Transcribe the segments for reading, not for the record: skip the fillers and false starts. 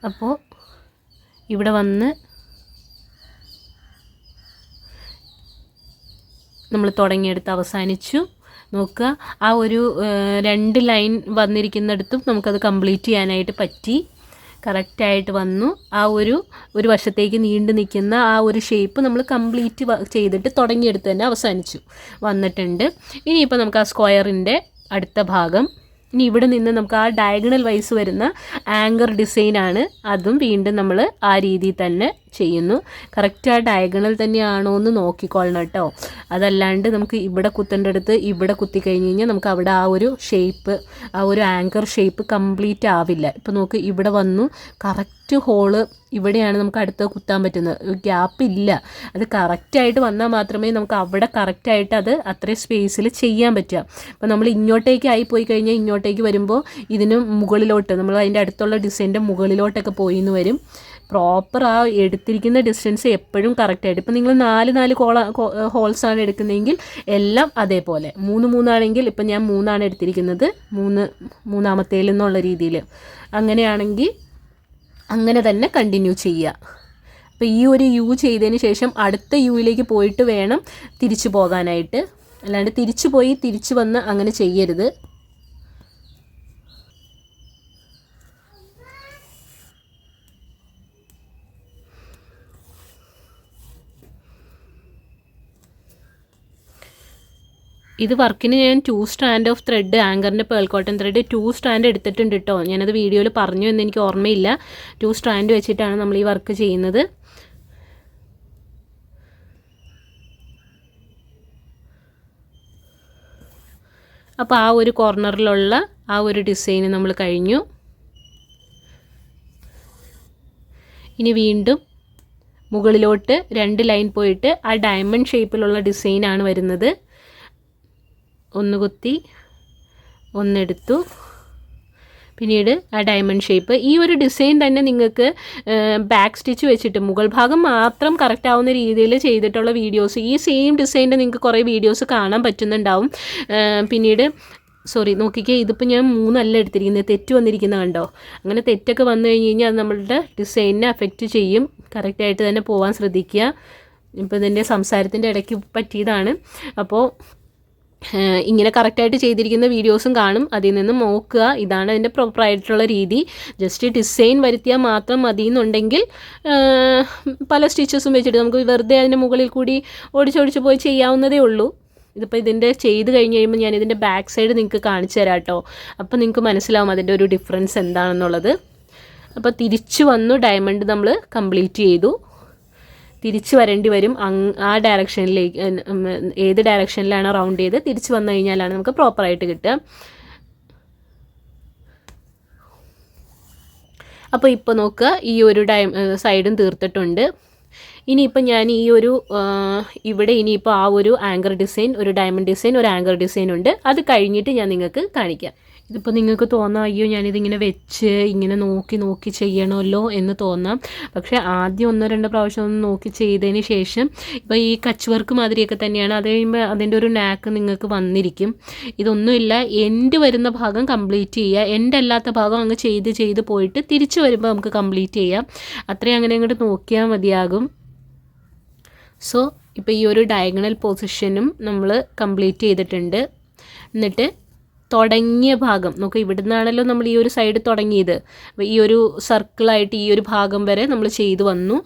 അപ്പോൾ ഇവിടെ വന്ന് നമ്മൾ തുടങ്ങിയെടുത്ത് അവസാനിച്ചു. നോക്കുക, ആ ഒരു 2 ലൈൻ വന്നിരിക്കുന്നിടത്തും നമുക്കത് കംപ്ലീറ്റ് ചെയ്യാനായിട്ട് പറ്റി. കറക്റ്റായിട്ട് വന്നു. ആ ഒരു വശത്തേക്ക് നീണ്ടു നിൽക്കുന്ന ആ ഒരു ഷേപ്പ് നമ്മൾ കംപ്ലീറ്റ് ചെയ്തിട്ട് തുടങ്ങിയെടുത്ത് തന്നെ അവസാനിച്ചു വന്നിട്ടുണ്ട്. ഇനിയിപ്പോൾ നമുക്ക് ആ സ്ക്വയറിൻ്റെ അടുത്ത ഭാഗം, ഇനി ഇവിടെ നിന്ന് നമുക്ക് ആ ഡയഗണൽ വൈസ് വരുന്ന ആങ്കർ ഡിസൈനാണ്. അതും വീണ്ടും നമ്മൾ ആ രീതിയിൽ തന്നെ ചെയ്യുന്നു. കറക്റ്റ് ആ ഡയഗണൽ തന്നെയാണോ എന്ന് നോക്കിക്കൊള്ളണം കേട്ടോ. അതല്ലാണ്ട് നമുക്ക് ഇവിടെ കുത്തേണ്ടടുത്ത് ഇവിടെ കുത്തി കഴിഞ്ഞ് കഴിഞ്ഞാൽ നമുക്ക് അവിടെ ആ ഒരു ഷേപ്പ്, ആ ഒരു ആങ്കർ ഷേപ്പ് കംപ്ലീറ്റ് ആവില്ല. ഇപ്പോൾ നോക്ക്, ഇവിടെ വന്നു കറക്റ്റ് ഹോള് ഇവിടെയാണ് നമുക്ക് അടുത്ത് കുത്താൻ പറ്റുന്നത്. ഗ്യാപ്പ് ഇല്ല. അത് കറക്റ്റായിട്ട് വന്നാൽ മാത്രമേ നമുക്ക് അവിടെ കറക്റ്റായിട്ട് അത് അത്രയും സ്പേസിൽ ചെയ്യാൻ പറ്റുക. അപ്പോൾ നമ്മൾ ഇങ്ങോട്ടേക്ക് ആയി പോയി കഴിഞ്ഞാൽ ഇങ്ങോട്ടേക്ക് വരുമ്പോൾ ഇതിന് മുകളിലോട്ട് നമ്മൾ അതിൻ്റെ അടുത്തുള്ള ഡിസൈൻ്റെ മുകളിലോട്ടൊക്കെ പോയി എന്ന് വരും. പ്രോപ്പർ ആ എടുത്തിരിക്കുന്ന ഡിസ്റ്റൻസ് എപ്പോഴും കറക്റ്റായിട്ട്, ഇപ്പോൾ നിങ്ങൾ 4 ഹോൾസാണ് എടുക്കുന്നതെങ്കിൽ എല്ലാം അതേപോലെ 3 ആണെങ്കിൽ, ഇപ്പം ഞാൻ 3 എടുത്തിരിക്കുന്നത്, മൂന്നാമത്തേൽ എന്നുള്ള രീതിയിൽ അങ്ങനെയാണെങ്കിൽ അങ്ങനെ തന്നെ കണ്ടിന്യൂ ചെയ്യുക. അപ്പോൾ ഈ ഒരു യു ചെയ്തതിന് ശേഷം അടുത്ത യുയിലേക്ക് പോയിട്ട് വേണം തിരിച്ചു പോകാനായിട്ട്. അല്ലാണ്ട് തിരിച്ചു പോയി തിരിച്ചു വന്ന് അങ്ങനെ ചെയ്യരുത്. ഇത് വർക്കിന് ഞാൻ 2 സ്ട്രാൻഡ് ഓഫ് ത്രെഡ്, ആങ്കറിൻ്റെ പേൾ കോട്ടൺ ത്രെഡ് 2 സ്ട്രാൻഡ് എടുത്തിട്ടുണ്ട് കേട്ടോ. ഞാനത് വീഡിയോയിൽ പറഞ്ഞു എന്ന് എനിക്ക് ഓർമ്മയില്ല. 2 സ്ട്രാൻഡ് വെച്ചിട്ടാണ് നമ്മൾ ഈ വർക്ക് ചെയ്യുന്നത്. അപ്പോൾ ആ ഒരു കോർണറിലുള്ള ആ ഒരു ഡിസൈൻ നമ്മൾ കഴിഞ്ഞു. ഇനി വീണ്ടും മുകളിലോട്ട് 2 ലൈൻ പോയിട്ട് ആ ഡയമണ്ട് ഷേപ്പിലുള്ള ഡിസൈനാണ് വരുന്നത്. ഒന്ന് കുത്തി ഒന്നെടുത്തു, പിന്നീട് ആ ഡയമണ്ട് ഷേപ്പ്. ഈ ഒരു ഡിസൈൻ തന്നെ നിങ്ങൾക്ക് ബാക്ക് സ്റ്റിച്ച് വെച്ചിട്ട് മുകൾ ഭാഗം മാത്രം കറക്റ്റ് ആവുന്ന രീതിയിൽ ചെയ്തിട്ടുള്ള വീഡിയോസ്, ഈ സെയിം ഡിസൈൻ്റെ നിങ്ങൾക്ക് കുറേ വീഡിയോസ് കാണാൻ പറ്റുന്നുണ്ടാവും. പിന്നീട് നോക്കിക്കേ, ഇതിപ്പോൾ ഞാൻ 3 എടുത്തിരിക്കുന്നത്, തെറ്റ് വന്നിരിക്കുന്നത് കണ്ടോ. അങ്ങനെ തെറ്റൊക്കെ വന്നു കഴിഞ്ഞ് കഴിഞ്ഞാൽ അത് നമ്മളുടെ ഡിസൈനിനെ അഫക്റ്റ് ചെയ്യും. കറക്റ്റായിട്ട് തന്നെ പോകാൻ ശ്രദ്ധിക്കുക. ഇപ്പോൾ ഇതിൻ്റെ സംസാരത്തിൻ്റെ ഇടയ്ക്ക് പറ്റിയതാണ്. അപ്പോൾ ഇങ്ങനെ കറക്റ്റായിട്ട് ചെയ്തിരിക്കുന്ന വീഡിയോസും കാണും, അതിൽ നിന്ന് നോക്കുക. ഇതാണ് അതിൻ്റെ പ്രോപ്പറായിട്ടുള്ള രീതി. ജസ്റ്റ് ഡിസൈൻ വരുത്തിയാൽ മാത്രം മതി എന്നുണ്ടെങ്കിൽ പല സ്റ്റിച്ചസും വെച്ചിട്ട് നമുക്ക് വെറുതെ അതിൻ്റെ മുകളിൽ കൂടി ഓടിച്ചോടിച്ച് പോയി ചെയ്യാവുന്നതേ ഉള്ളൂ. ഇതിപ്പോൾ ഇതിൻ്റെ ചെയ്ത് കഴിഞ്ഞ് കഴിയുമ്പോൾ ഞാൻ ഇതിൻ്റെ ബാക്ക് സൈഡ് നിങ്ങൾക്ക് കാണിച്ചു തരാം കേട്ടോ. അപ്പോൾ നിങ്ങൾക്ക് മനസ്സിലാവും അതിൻ്റെ ഒരു ഡിഫറൻസ് എന്താണെന്നുള്ളത്. അപ്പോൾ തിരിച്ചു വന്നു, ഡയമണ്ട് നമ്മൾ കംപ്ലീറ്റ് ചെയ്തു. തിരിച്ച് വരേണ്ടി വരും ആ ഡയറക്ഷനിലേക്ക്, ഏത് ഡയറക്ഷനിലാണ് റൗണ്ട് ചെയ്ത് തിരിച്ച് വന്നു കഴിഞ്ഞാലാണ് നമുക്ക് പ്രോപ്പറായിട്ട് കിട്ടുക. അപ്പോൾ ഇപ്പോൾ നോക്കുക, ഈ ഒരു സൈഡും തീർത്തിട്ടുണ്ട്. ഇനിയിപ്പോൾ ഞാൻ ഈ ഒരു ഇവിടെ ഇനിയിപ്പോൾ ആ ഒരു ആങ്കർ ഡിസൈൻ, ഒരു ഡയമണ്ട് ഡിസൈൻ, ഒരു ആങ്കർ ഡിസൈൻ ഉണ്ട്. അത് കഴിഞ്ഞിട്ട് ഞാൻ നിങ്ങൾക്ക് കാണിക്കാം. ഇതിപ്പോൾ നിങ്ങൾക്ക് തോന്നാം, അയ്യോ ഞാനിതിങ്ങനെ വെച്ച് ഇങ്ങനെ നോക്കി ചെയ്യണമല്ലോ എന്ന് തോന്നാം. പക്ഷേ ആദ്യം 1-2 പ്രാവശ്യം ഒന്ന് നോക്കി ചെയ്തതിന് ശേഷം, ഇപ്പോൾ ഈ കച്ച് വർക്ക് മാതിരിയൊക്കെ തന്നെയാണ്. അത് കഴിയുമ്പോൾ അതിൻ്റെ ഒരു നാക്ക് നിങ്ങൾക്ക് വന്നിരിക്കും. ഇതൊന്നുമില്ല, എൻഡ് വരുന്ന ഭാഗം കംപ്ലീറ്റ് ചെയ്യുക, എൻഡ് അല്ലാത്ത ഭാഗം അങ്ങ് ചെയ്ത് പോയിട്ട് തിരിച്ച് വരുമ്പോൾ നമുക്ക് കംപ്ലീറ്റ് ചെയ്യാം. അത്രയും അങ്ങനെ അങ്ങോട്ട് നോക്കിയാൽ മതിയാകും. സോ ഇപ്പോൾ ഈ ഒരു ഡയഗണൽ പൊസിഷനും നമ്മൾ കംപ്ലീറ്റ് ചെയ്തിട്ടുണ്ട്. എന്നിട്ട് തുടങ്ങിയ ഭാഗം നോക്കുക, ഇവിടുന്നാണല്ലോ നമ്മൾ ഈ ഒരു സൈഡ് തുടങ്ങിയത്. അപ്പോൾ ഈ ഒരു സർക്കിളായിട്ട് ഈ ഒരു ഭാഗം വരെ നമ്മൾ ചെയ്തു വന്നു.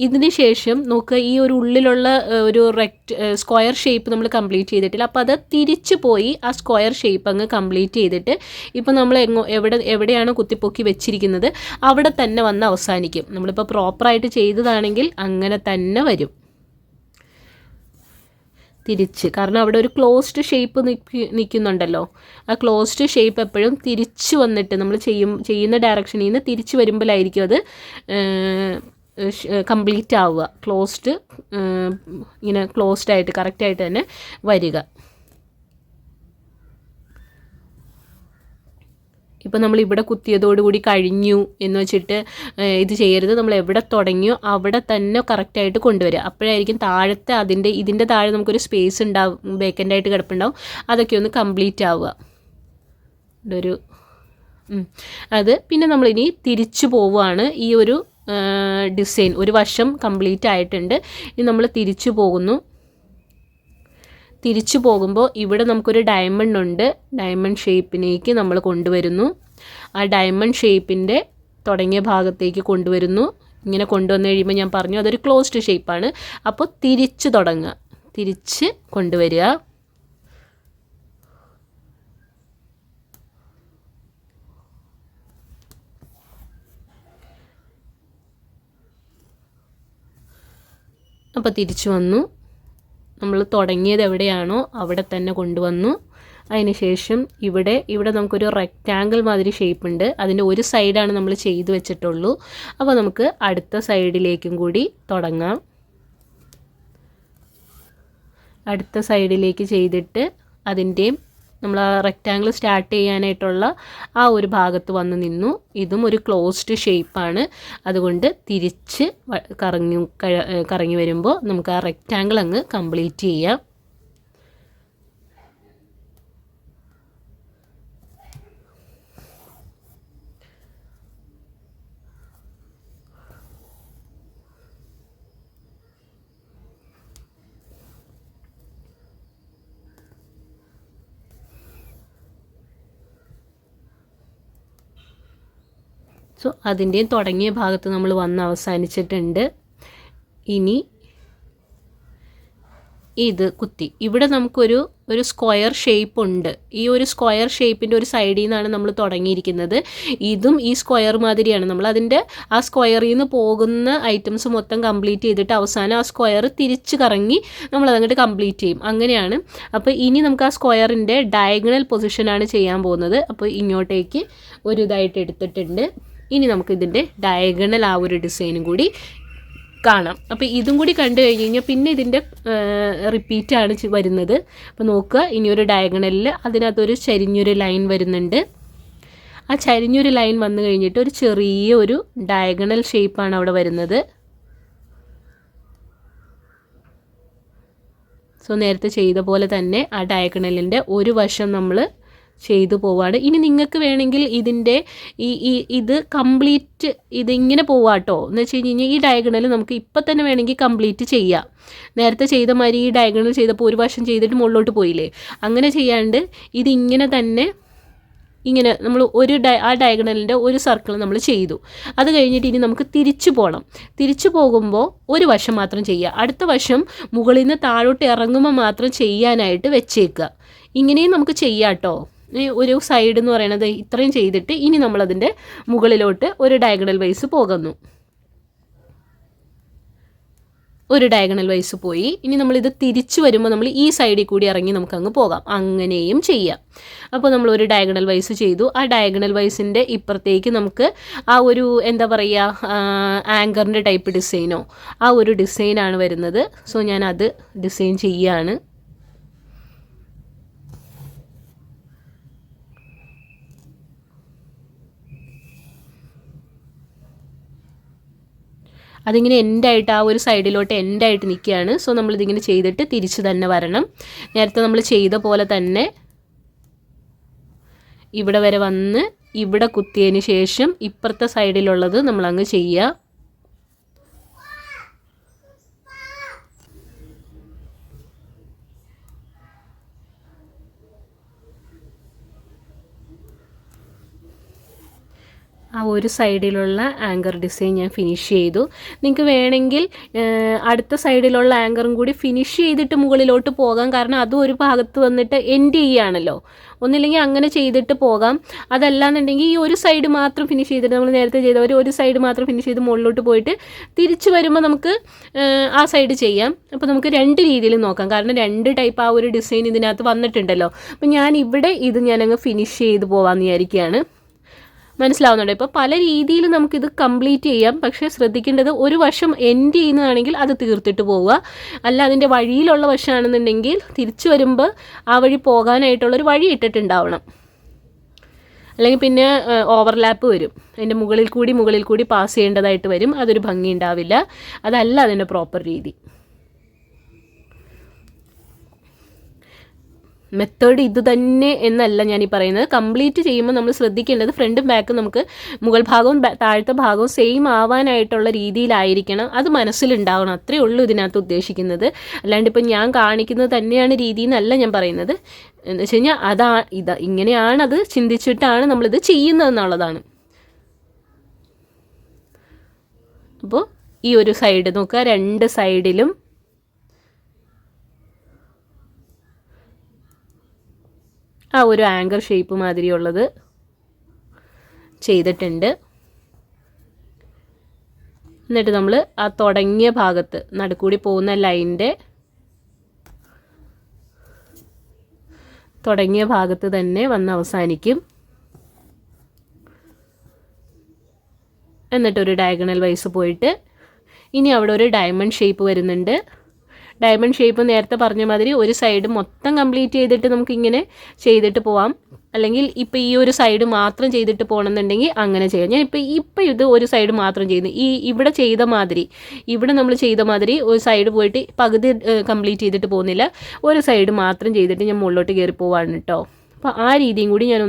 ഇതിന് ശേഷം നോക്കുക, ഈ ഒരു ഉള്ളിലുള്ള ഒരു സ്ക്വയർ ഷേപ്പ് നമ്മൾ കംപ്ലീറ്റ് ചെയ്തിട്ടില്ല. അപ്പോൾ അത് തിരിച്ചു പോയി ആ സ്ക്വയർ ഷേപ്പ് അങ്ങ് കംപ്ലീറ്റ് ചെയ്തിട്ട് ഇപ്പോൾ നമ്മൾ എവിടെയാണ് കുത്തിപ്പൊക്കി വെച്ചിരിക്കുന്നത് അവിടെ തന്നെ വന്ന് അവസാനിക്കും. നമ്മളിപ്പോൾ പ്രോപ്പറായിട്ട് ചെയ്തതാണെങ്കിൽ അങ്ങനെ തന്നെ വരും തിരിച്ച്. കാരണം അവിടെ ഒരു ക്ലോസ്ഡ് ഷേപ്പ് നിൽക്കുന്നുണ്ടല്ലോ. ആ ക്ലോസ്ഡ് ഷേപ്പ് എപ്പോഴും തിരിച്ച് വന്നിട്ട് നമ്മൾ ചെയ്യുന്ന ഡയറക്ഷനിൽ നിന്ന് തിരിച്ച് വരുമ്പോഴായിരിക്കും അത് കംപ്ലീറ്റ് ആവുക. ഇങ്ങനെ ക്ലോസ്ഡ് ആയിട്ട് കറക്റ്റായിട്ട് തന്നെ വരിക. ഇപ്പോൾ നമ്മൾ ഇവിടെ കുത്തിയതോടുകൂടി കഴിഞ്ഞു എന്ന് വെച്ചിട്ട് ഇത് ചെയ്യരുത്. നമ്മൾ എവിടെ തുടങ്ങിയോ അവിടെ തന്നെ കറക്റ്റായിട്ട് കൊണ്ടുവരിക. അപ്പോഴായിരിക്കും താഴത്തെ ഇതിൻ്റെ താഴെ നമുക്കൊരു സ്പേസ് ഉണ്ടാവും, വേക്കൻ്റായിട്ട് കിടപ്പുണ്ടാവും, അതൊക്കെ ഒന്ന് കംപ്ലീറ്റ് ആവുക. ഒരു അത് പിന്നെ നമ്മളിനി തിരിച്ചു പോവുകയാണ്. ഈ ഒരു ഡിസൈൻ ഒരു വശം കംപ്ലീറ്റ് ആയിട്ടുണ്ട്. ഇനി നമ്മൾ തിരിച്ചു പോകുന്നു. തിരിച്ചു പോകുമ്പോൾ ഇവിടെ നമുക്കൊരു ഡയമണ്ട് ഉണ്ട്. ഡയമണ്ട് ഷേപ്പിലേക്ക് നമ്മൾ കൊണ്ടുവരുന്നു. ആ ഡയമണ്ട് ഷേപ്പിൻ്റെ തുടങ്ങിയ ഭാഗത്തേക്ക് കൊണ്ടുവരുന്നു. ഇങ്ങനെ കൊണ്ടുവന്ന് കഴിയുമ്പോൾ ഞാൻ പറഞ്ഞു അതൊരു ക്ലോസ്ഡ് ഷേപ്പാണ്. അപ്പോൾ തിരിച്ച് തുടങ്ങുക, തിരിച്ച് കൊണ്ടുവരിക. അപ്പോൾ തിരിച്ചു വന്നു. നമ്മൾ തുടങ്ങിയത് എവിടെയാണോ അവിടെ തന്നെ കൊണ്ടുവന്നു. അതിന് ശേഷം ഇവിടെ നമുക്കൊരു റെക്റ്റാങ്കിൾ മാതിരി ഷേപ്പ് ഉണ്ട്. അതിൻ്റെ ഒരു സൈഡാണ് നമ്മൾ ചെയ്ത് വെച്ചിട്ടുള്ളൂ. അപ്പോൾ നമുക്ക് അടുത്ത സൈഡിലേക്കും കൂടി തുടങ്ങാം. അടുത്ത സൈഡിലേക്ക് ചെയ്തിട്ട് അതിൻ്റെയും നമ്മൾ ആ റെക്റ്റാങ്കിൾ സ്റ്റാർട്ട് ചെയ്യാനായിട്ടുള്ള ആ ഒരു ഭാഗത്ത് വന്ന് നിന്നു. ഇതും ഒരു ക്ലോസ്ഡ് ഷേപ്പാണ്. അതുകൊണ്ട് തിരിച്ച് കറങ്ങി വരുമ്പോൾ നമുക്ക് ആ റെക്റ്റാങ്കിൾ അങ്ങ് കംപ്ലീറ്റ് ചെയ്യാം. സോ അതിൻ്റെയും തുടങ്ങിയ ഭാഗത്ത് നമ്മൾ വന്ന് അവസാനിച്ചിട്ടുണ്ട്. ഇനി ഇത് കുത്തി ഇവിടെ നമുക്കൊരു സ്ക്വയർ ഷേപ്പ് ഉണ്ട്. ഈ ഒരു സ്ക്വയർ ഷേപ്പിൻ്റെ ഒരു സൈഡിൽ നിന്നാണ് നമ്മൾ തുടങ്ങിയിരിക്കുന്നത്. ഇതും ഈ സ്ക്വയർ മാതിരിയാണ്. നമ്മൾ അതിൻ്റെ ആ സ്ക്വയറിൽ നിന്ന് പോകുന്ന ഐറ്റംസ് മൊത്തം കംപ്ലീറ്റ് ചെയ്തിട്ട് അവസാനം ആ സ്ക്വയർ തിരിച്ച് കറങ്ങി നമ്മളതങ്ങോട്ട് കംപ്ലീറ്റ് ചെയ്യും. അങ്ങനെയാണ്. അപ്പോൾ ഇനി നമുക്ക് ആ സ്ക്വയറിൻ്റെ ഡയഗണൽ പൊസിഷനാണ് ചെയ്യാൻ പോകുന്നത്. അപ്പോൾ ഇങ്ങോട്ടേക്ക് ഒരു ഇതായിട്ട് എടുത്തിട്ടുണ്ട്. ഇനി നമുക്കിതിൻ്റെ ഡയഗണൽ ആ ഒരു ഡിസൈനും കൂടി കാണാം. അപ്പോൾ ഇതും കൂടി കണ്ടു കഴിഞ്ഞ് കഴിഞ്ഞാൽ പിന്നെ ഇതിൻ്റെ റിപ്പീറ്റാണ് വരുന്നത്. അപ്പോൾ നോക്കുക, ഇനിയൊരു ഡയഗണലിൽ അതിനകത്തൊരു ചരിഞ്ഞൊരു ലൈൻ വരുന്നുണ്ട്. ആ ചരിഞ്ഞൊരു ലൈൻ വന്നു കഴിഞ്ഞിട്ട് ഒരു ചെറിയൊരു ഡയഗണൽ ഷേപ്പാണ് അവിടെ വരുന്നത്. സോ നേരത്തെ ചെയ്ത പോലെ തന്നെ ആ ഡയഗണലിൻ്റെ ഒരു വശം നമ്മൾ ചെയ്തു പോവാണ്. ഇനി നിങ്ങൾക്ക് വേണമെങ്കിൽ ഇതിൻ്റെ ഇത് കംപ്ലീറ്റ് ഇതിങ്ങനെ പോവാട്ടോ എന്ന് വെച്ച് കഴിഞ്ഞാൽ ഈ ഡയഗണൽ നമുക്ക് ഇപ്പം തന്നെ വേണമെങ്കിൽ കംപ്ലീറ്റ് ചെയ്യാം. നേരത്തെ ചെയ്ത മാതിരി ഈ ഡയഗണൽ ചെയ്തപ്പോൾ ഒരു വശം ചെയ്തിട്ട് മുകളിലോട്ട് പോയില്ലേ, അങ്ങനെ ചെയ്യാണ്ട് ഇതിങ്ങനെ തന്നെ ഇങ്ങനെ നമ്മൾ ആ ഡയഗണലിൻ്റെ ഒരു സർക്കിൾ നമ്മൾ ചെയ്തു. അത് കഴിഞ്ഞിട്ട് ഇനി നമുക്ക് തിരിച്ചു പോകണം. തിരിച്ചു പോകുമ്പോൾ ഒരു വശം മാത്രം ചെയ്യുക. അടുത്ത വശം മുകളിൽ നിന്ന് താഴോട്ട് ഇറങ്ങുമ്പോൾ മാത്രം ചെയ്യാനായിട്ട് വെച്ചേക്കുക. ഇങ്ങനെയും നമുക്ക് ചെയ്യാം കേട്ടോ. ഒരു സൈഡ് എന്ന് പറയുന്നത് ഇത്രയും ചെയ്തിട്ട് ഇനി നമ്മളതിൻ്റെ മുകളിലോട്ട് ഒരു ഡയഗണൽ വൈസ് പോകുന്നു. ഒരു ഡയഗണൽ വൈസ് പോയി. ഇനി നമ്മളിത് തിരിച്ചു വരുമ്പോൾ നമ്മൾ ഈ സൈഡിൽ കൂടി ഇറങ്ങി നമുക്കങ്ങ് പോകാം. അങ്ങനെയും ചെയ്യാം. അപ്പോൾ നമ്മൾ ഒരു ഡയഗണൽ വൈസ് ചെയ്തു. ആ ഡയഗണൽ വൈസിൻ്റെ ഇപ്പുറത്തേക്ക് നമുക്ക് ആ ഒരു എന്താ പറയുക ആങ്കറിൻ്റെ ടൈപ്പ് ഡിസൈനോ ആ ഒരു ഡിസൈനാണ് വരുന്നത്. സോ ഞാനത് ഡിസൈൻ ചെയ്യുകയാണ്. അതിങ്ങനെ എൻഡായിട്ട് ആ ഒരു സൈഡിലോട്ട് എൻഡായിട്ട് നിൽക്കുകയാണ്. സോ നമ്മളിതിങ്ങനെ ചെയ്തിട്ട് തിരിച്ച് തന്നെ വരണം. നേരത്തെ നമ്മൾ ചെയ്ത പോലെ തന്നെ ഇവിടെ വരെ വന്ന് ഇവിടെ കുത്തിയതിന് ശേഷം ഇപ്പുറത്തെ സൈഡിലുള്ളത് നമ്മളങ്ങ് ചെയ്യുക. ആ ഒരു സൈഡിലുള്ള ആങ്കർ ഡിസൈൻ ഞാൻ ഫിനിഷ് ചെയ്തു. നിങ്ങൾക്ക് വേണമെങ്കിൽ അടുത്ത സൈഡിലുള്ള ആങ്കറും കൂടി ഫിനിഷ് ചെയ്തിട്ട് മുകളിലോട്ട് പോകാം. കാരണം അതും ഒരു ഭാഗത്ത് വന്നിട്ട് എൻഡ് ചെയ്യുകയാണല്ലോ. ഒന്നില്ലെങ്കിൽ അങ്ങനെ ചെയ്തിട്ട് പോകാം. അതല്ലാന്നുണ്ടെങ്കിൽ ഈ ഒരു സൈഡ് മാത്രം ഫിനിഷ് ചെയ്തിട്ട് നമ്മൾ നേരത്തെ ചെയ്തവർ ഒരു സൈഡ് മാത്രം ഫിനിഷ് ചെയ്ത് മുകളിലോട്ട് പോയിട്ട് തിരിച്ച് വരുമ്പോൾ നമുക്ക് ആ സൈഡ് ചെയ്യാം. അപ്പോൾ നമുക്ക് രണ്ട് രീതിയിൽ നോക്കാം. കാരണം രണ്ട് ടൈപ്പ് ആ ഒരു ഡിസൈൻ ഇതിനകത്ത് വന്നിട്ടുണ്ടല്ലോ. അപ്പോൾ ഞാൻ ഇവിടെ ഇത് ഞാനങ്ങ് ഫിനിഷ് ചെയ്ത് പോകാമെന്ന് വിചാരിക്കുകയാണ്. മനസ്സിലാവുന്നുണ്ട്. ഇപ്പോൾ പല രീതിയിൽ നമുക്കിത് കംപ്ലീറ്റ് ചെയ്യാം. പക്ഷേ ശ്രദ്ധിക്കേണ്ടത് ഒരു വശം എൻഡ് ചെയ്യുന്നതാണെങ്കിൽ അത് തീർത്തിട്ട് പോവുക. അല്ല അതിൻ്റെ വഴിയിലുള്ള വശമാണെന്നുണ്ടെങ്കിൽ തിരിച്ചു വരുമ്പോൾ ആ വഴി പോകാനായിട്ടുള്ളൊരു വഴി ഇട്ടിട്ടുണ്ടാവണം. അല്ലെങ്കിൽ പിന്നെ ഓവർലാപ്പ് വരും. അതിൻ്റെ മുകളിൽ കൂടി പാസ് ചെയ്യേണ്ടതായിട്ട് വരും. അതൊരു ഭംഗി ഉണ്ടാവില്ല. അതല്ല അതിൻ്റെ പ്രോപ്പർ രീതി. മെത്തേഡ് ഇത് തന്നെ എന്നല്ല ഞാൻ ഈ പറയുന്നത്. കംപ്ലീറ്റ് ചെയ്യുമ്പോൾ നമ്മൾ ശ്രദ്ധിക്കേണ്ടത് ഫ്രണ്ടും ബാക്കും നമുക്ക് മുകൾ ഭാഗവും താഴത്തെ ഭാഗവും സെയിം ആവാനായിട്ടുള്ള രീതിയിലായിരിക്കണം. അത് മനസ്സിലുണ്ടാവണം. അത്രയേ ഉള്ളൂ ഇതിനകത്ത് ഉദ്ദേശിക്കുന്നത്. അല്ലാണ്ട് ഇപ്പം ഞാൻ കാണിക്കുന്നത് തന്നെയാണ് രീതി എന്നല്ല ഞാൻ പറയുന്നത്. എന്ന് വെച്ച് കഴിഞ്ഞാൽ ഇങ്ങനെയാണത് ചിന്തിച്ചിട്ടാണ് നമ്മളിത് ചെയ്യുന്നതെന്നുള്ളതാണ്. അപ്പോൾ ഈ ഒരു സൈഡ് നോക്കുക, രണ്ട് സൈഡിലും ആ ഒരു ആങ്കർ ഷേപ്പ് മാതിരിയുള്ളത് ചെയ്തിട്ടുണ്ട്. എന്നിട്ട് നമ്മൾ ആ തുടങ്ങിയ ഭാഗത്ത് നടുക്കൂടി പോകുന്ന ലൈനിൻ്റെ തുടങ്ങിയ ഭാഗത്ത് തന്നെ വന്ന് അവസാനിക്കും. എന്നിട്ടൊരു ഡയഗണൽ വൈസ് പോയിട്ട് ഇനി അവിടെ ഒരു ഡയമണ്ട് ഷേപ്പ് വരുന്നുണ്ട്. ഡയമണ്ട് ഷേപ്പ് നേരത്തെ പറഞ്ഞ മാതിരി ഒരു സൈഡ് മൊത്തം കംപ്ലീറ്റ് ചെയ്തിട്ട് നമുക്കിങ്ങനെ ചെയ്തിട്ട് പോവാം. അല്ലെങ്കിൽ ഇപ്പോൾ ഈ ഒരു സൈഡ് മാത്രം ചെയ്തിട്ട് പോകണമെന്നുണ്ടെങ്കിൽ അങ്ങനെ ചെയ്യാം. ഞാൻ ഇപ്പോൾ ഇത് ഒരു സൈഡ് മാത്രം ചെയ്യുന്നു. ഇവിടെ ചെയ്ത മാതിരി നമ്മൾ ചെയ്ത മാതിരി ഒരു സൈഡ് പോയിട്ട് പകുതി കംപ്ലീറ്റ് ചെയ്തിട്ട് പോകുന്നില്ല. ഒരു സൈഡ് മാത്രം ചെയ്തിട്ട് ഞാൻ മുകളിലോട്ട് കയറി പോവാണ് കേട്ടോ. അപ്പോൾ ആ രീതിയും കൂടി ഞാൻ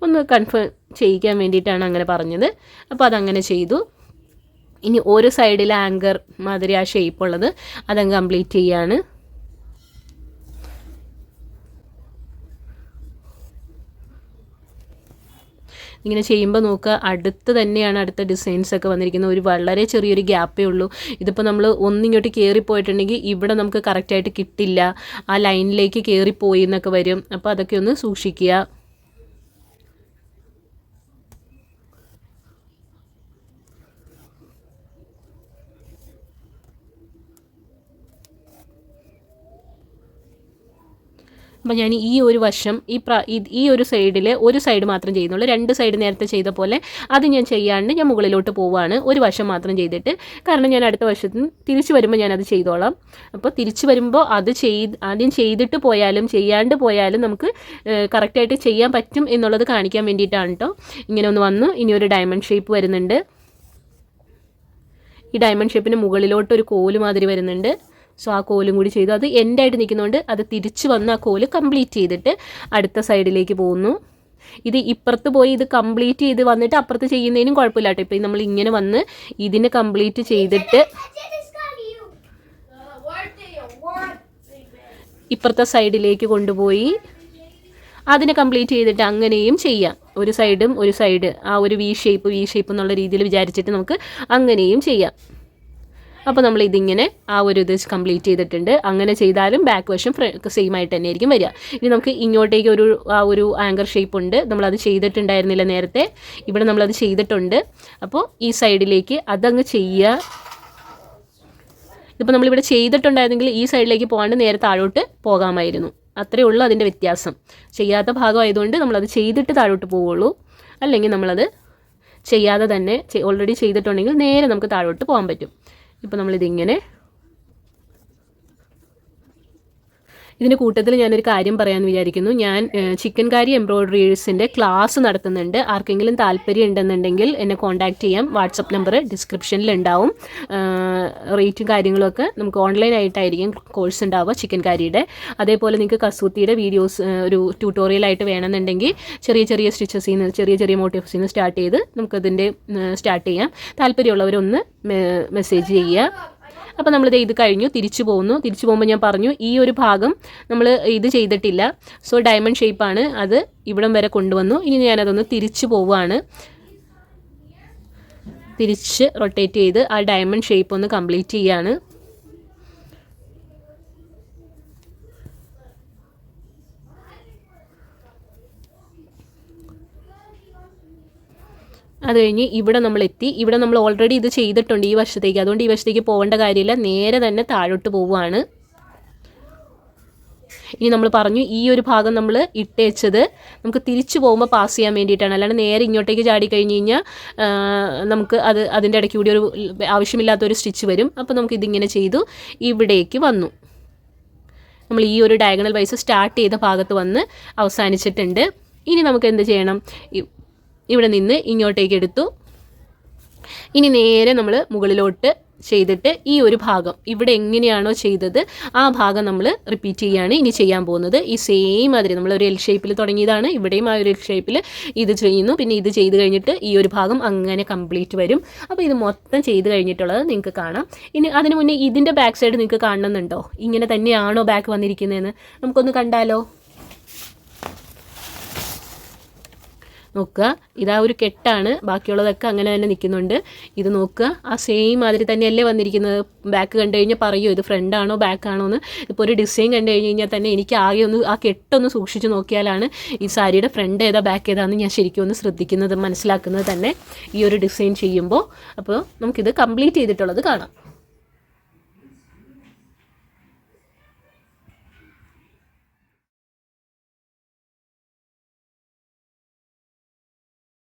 ഒന്ന് കൺഫേം ചെയ്യിക്കാൻ വേണ്ടിയിട്ടാണ് അങ്ങനെ പറഞ്ഞത്. അപ്പോൾ അതങ്ങനെ ചെയ്തു. ഇനി ഒരു സൈഡിൽ ആങ്കർ മാതിരി ആ ഷേപ്പ് ഉള്ളത് അതങ്ങ് കംപ്ലീറ്റ് ചെയ്യാണ്. ഇങ്ങനെ ചെയ്യുമ്പോൾ നോക്കുക, അടുത്ത് തന്നെയാണ് അടുത്ത ഡിസൈൻസൊക്കെ വന്നിരിക്കുന്നത്. ഒരു വളരെ ചെറിയൊരു ഗ്യാപ്പേ ഉള്ളൂ. ഇതിപ്പോൾ നമ്മൾ ഒന്നിങ്ങോട്ട് കയറിപ്പോയിട്ടുണ്ടെങ്കിൽ ഇവിടെ നമുക്ക് കറക്റ്റായിട്ട് കിട്ടില്ല, ആ ലൈനിലേക്ക് കയറിപ്പോയി എന്നൊക്കെ വരും. അപ്പോൾ അതൊക്കെ ഒന്ന് സൂക്ഷിക്കുക. അപ്പോൾ ഞാൻ ഈ ഒരു വശം ഈ ഒരു സൈഡിൽ ഒരു സൈഡ് മാത്രം ചെയ്യുന്നുള്ളൂ. രണ്ട് സൈഡ് നേരത്തെ ചെയ്ത പോലെ അത് ഞാൻ ചെയ്യാണ്ട് ഞാൻ മുകളിലോട്ട് പോവുകയാണ്. ഒരു വശം മാത്രം ചെയ്തിട്ട്, കാരണം ഞാൻ അടുത്ത വശത്ത് തിരിച്ച് വരുമ്പോൾ ഞാനത് ചെയ്തോളാം. അപ്പോൾ തിരിച്ച് വരുമ്പോൾ അത് ആദ്യം ചെയ്തിട്ട് പോയാലും ചെയ്യാണ്ട് പോയാലും നമുക്ക് കറക്റ്റായിട്ട് ചെയ്യാൻ പറ്റും എന്നുള്ളത് കാണിക്കാൻ വേണ്ടിയിട്ടാണ് കേട്ടോ. ഇങ്ങനെ ഒന്ന് വന്നു. ഇനി ഒരു ഡയമണ്ട് ഷേപ്പ് വരുന്നുണ്ട്. ഈ ഡയമണ്ട് ഷേപ്പിന് മുകളിലോട്ട് ഒരു കോല് മാതിരി വരുന്നുണ്ട്. സോ ആ കോലും കൂടി ചെയ്തു. അത് എൻഡായിട്ട് നിൽക്കുന്നതുകൊണ്ട് അത് തിരിച്ച് വന്ന് ആ കോല് കംപ്ലീറ്റ് ചെയ്തിട്ട് അടുത്ത സൈഡിലേക്ക് പോകുന്നു. ഇത് ഇപ്പുറത്ത് പോയി ഇത് കംപ്ലീറ്റ് ചെയ്ത് വന്നിട്ട് അപ്പുറത്ത് ചെയ്യുന്നതിനും കുഴപ്പമില്ല കേട്ടോ. ഇപ്പം നമ്മൾ ഇങ്ങനെ വന്ന് ഇതിനെ കംപ്ലീറ്റ് ചെയ്തിട്ട് ഇപ്പുറത്തെ സൈഡിലേക്ക് കൊണ്ടുപോയി അതിനെ കംപ്ലീറ്റ് ചെയ്തിട്ട് അങ്ങനെയും ചെയ്യാം. ഒരു സൈഡ് ആ ഒരു വി ഷേപ്പ് എന്നുള്ള രീതിയിൽ വിചാരിച്ചിട്ട് നമുക്ക് അങ്ങനെയും ചെയ്യാം. അപ്പോൾ നമ്മൾ ഇതിങ്ങനെ ആ ഒരു ഇത് കംപ്ലീറ്റ് ചെയ്തിട്ടുണ്ട്. അങ്ങനെ ചെയ്താലും ബാക്ക് വശം സെയിം ആയിട്ട് തന്നെ ആയിരിക്കും വരിക. ഇനി നമുക്ക് ഇങ്ങോട്ടേക്ക് ആ ഒരു ആങ്കർ ഷേപ്പ് ഉണ്ട്. നമ്മളത് ചെയ്തിട്ടുണ്ടായിരുന്നില്ല നേരത്തെ. ഇവിടെ നമ്മളത് ചെയ്തിട്ടുണ്ട്. അപ്പോൾ ഈ സൈഡിലേക്ക് അതങ്ങ് ചെയ്യുക. ഇതിപ്പോൾ നമ്മളിവിടെ ചെയ്തിട്ടുണ്ടായിരുന്നെങ്കിൽ ഈ സൈഡിലേക്ക് പോകാണ്ട് നേരെ താഴോട്ട് പോകാമായിരുന്നു. അത്രയേ ഉള്ളൂ അതിൻ്റെ വ്യത്യാസം. ചെയ്യാത്ത ഭാഗമായതുകൊണ്ട് നമ്മളത് ചെയ്തിട്ട് താഴോട്ട് പോവുള്ളൂ. അല്ലെങ്കിൽ നമ്മളത് ചെയ്യാതെ തന്നെ ഓൾറെഡി ചെയ്തിട്ടുണ്ടെങ്കിൽ നേരെ നമുക്ക് താഴോട്ട് പോകാൻ പറ്റും. ഇപ്പോൾ നമ്മളിതിങ്ങനെ ഇതിന് കൂട്ടത്തിൽ ഞാനൊരു കാര്യം പറയാമെന്ന് വിചാരിക്കുന്നു. ഞാൻ ചിക്കൻ കാരി എംബ്രോയ്ഡറീസിൻ്റെ ക്ലാസ് നടത്തുന്നുണ്ട്. ആർക്കെങ്കിലും താല്പര്യം ഉണ്ടെന്നുണ്ടെങ്കിൽ എന്നെ കോൺടാക്റ്റ് ചെയ്യാം. വാട്സപ്പ് നമ്പർ ഡിസ്ക്രിപ്ഷനിൽ ഉണ്ടാവും. റേറ്റും കാര്യങ്ങളൊക്കെ നമുക്ക് ഓൺലൈനായിട്ടായിരിക്കും കോഴ്സ് ഉണ്ടാവുക ചിക്കൻ കാരിയുടെ. അതേപോലെ നിങ്ങൾക്ക് കസൂത്തിയുടെ വീഡിയോസ് ഒരു ട്യൂട്ടോറിയലായിട്ട് വേണമെന്നുണ്ടെങ്കിൽ ചെറിയ സ്റ്റിച്ചസിൽ നിന്ന് ചെറിയ മോട്ടീവ്സിൽ നിന്ന് സ്റ്റാർട്ട് ചെയ്ത് നമുക്കതിൻ്റെ സ്റ്റാർട്ട് ചെയ്യാം. താല്പര്യമുള്ളവരൊന്ന് മെസ്സേജ് ചെയ്യുക. അപ്പോൾ നമ്മളിത് ഇത് കഴിഞ്ഞു തിരിച്ചു പോകുമ്പോൾ ഞാൻ പറഞ്ഞു ഈ ഒരു ഭാഗം നമ്മൾ ഇത് ചെയ്തിട്ടില്ല. സോ ഡയമണ്ട് ഷേപ്പാണ്, അത് ഇവിടം വരെ കൊണ്ടുവന്നു. ഇനി ഞാനതൊന്ന് തിരിച്ചു പോവുകയാണ്. തിരിച്ച് റൊട്ടേറ്റ് ചെയ്ത് ആ ഡയമണ്ട് ഷേപ്പ് ഒന്ന് കംപ്ലീറ്റ് ചെയ്യാണ്. അത് കഴിഞ്ഞ് ഇവിടെ നമ്മളെത്തി. ഇവിടെ നമ്മൾ ഓൾറെഡി ഇത് ചെയ്തിട്ടുണ്ട് ഈ വശത്തേക്ക്. അതുകൊണ്ട് ഈ വശത്തേക്ക് പോകേണ്ട കാര്യമില്ല, നേരെ തന്നെ താഴോട്ട് പോവുകയാണ്. ഇനി നമ്മൾ പറഞ്ഞു ഈ ഒരു ഭാഗം നമ്മൾ ഇട്ടേച്ചത് നമുക്ക് തിരിച്ചു പോകുമ്പോൾ പാസ് ചെയ്യാൻ വേണ്ടിയിട്ടാണ്. അല്ലാണ്ട് നേരെ ഇങ്ങോട്ടേക്ക് ചാടി കഴിഞ്ഞ് കഴിഞ്ഞാൽ നമുക്ക് അതിൻ്റെ ഇടയ്ക്ക് കൂടി ഒരു ആവശ്യമില്ലാത്തൊരു സ്റ്റിച്ച് വരും. അപ്പോൾ നമുക്കിതിങ്ങനെ ചെയ്തു ഇവിടേക്ക് വന്നു. നമ്മൾ ഈ ഒരു ഡയഗണൽ വൈസ് സ്റ്റാർട്ട് ചെയ്ത ഭാഗത്ത് വന്ന് അവസാനിച്ചിട്ടുണ്ട്. ഇനി നമുക്ക് എന്ത് ചെയ്യണം? ഇവിടെ നിന്ന് ഇങ്ങോട്ടേക്ക് എടുത്തു. ഇനി നേരെ നമ്മൾ മുകളിലോട്ട് ചെയ്തിട്ട് ഈ ഒരു ഭാഗം ഇവിടെ എങ്ങനെയാണോ ചെയ്തത് ആ ഭാഗം നമ്മൾ റിപ്പീറ്റ് ചെയ്യുകയാണ് ഇനി ചെയ്യാൻ പോകുന്നത്. ഈ സെയിം മാതിരി നമ്മൾ ഒരു എൽ ഷേപ്പിൽ തുടങ്ങിയതാണ്, ഇവിടെയും ആ ഒരു എൽ ഷേപ്പിൽ ഇത് ചെയ്യുന്നു. പിന്നെ ഇത് ചെയ്ത് കഴിഞ്ഞിട്ട് ഈ ഒരു ഭാഗം അങ്ങനെ കംപ്ലീറ്റ് വരും. അപ്പോൾ ഇത് മൊത്തം ചെയ്ത് കഴിഞ്ഞിട്ടുള്ളത് നിങ്ങൾക്ക് കാണാം. ഇനി അതിന് മുന്നേ ഇതിൻ്റെ ബാക്ക് സൈഡ് നിങ്ങൾക്ക് കാണുന്നുണ്ടോ, ഇങ്ങനെ തന്നെയാണോ ബാക്ക് വന്നിരിക്കുന്നതെന്ന് നമുക്കൊന്ന് കണ്ടാലോ. നോക്കുക, ഇതാ ഒരു കെട്ടാണ്, ബാക്കിയുള്ളതൊക്കെ അങ്ങനെ തന്നെ നിൽക്കുന്നുണ്ട്. ഇത് നോക്കുക, ആ സെയിം മാതിരി തന്നെയല്ലേ വന്നിരിക്കുന്നത്. ബാക്ക് കണ്ടു കഴിഞ്ഞാൽ പറയൂ ഇത് ഫ്രണ്ടാണോ ബാക്കാണോ എന്ന്. ഇപ്പോൾ ഒരു ഡിസൈൻ കണ്ടു കഴിഞ്ഞാൽ തന്നെ എനിക്ക് ആകെ ഒന്ന് ആ കെട്ടൊന്ന് സൂക്ഷിച്ച് നോക്കിയാലാണ് ഈ സാരിയുടെ ഫ്രണ്ട് ഏതാ ബാക്ക് ഏതാണെന്ന് ഞാൻ ശരിക്കും ഒന്ന് ശ്രദ്ധിക്കുന്നത് മനസ്സിലാക്കുന്നത് തന്നെ ഈ ഒരു ഡിസൈൻ ചെയ്യുമ്പോൾ. അപ്പോൾ നമുക്കിത് കംപ്ലീറ്റ് ചെയ്തിട്ടുള്ളത് കാണാം.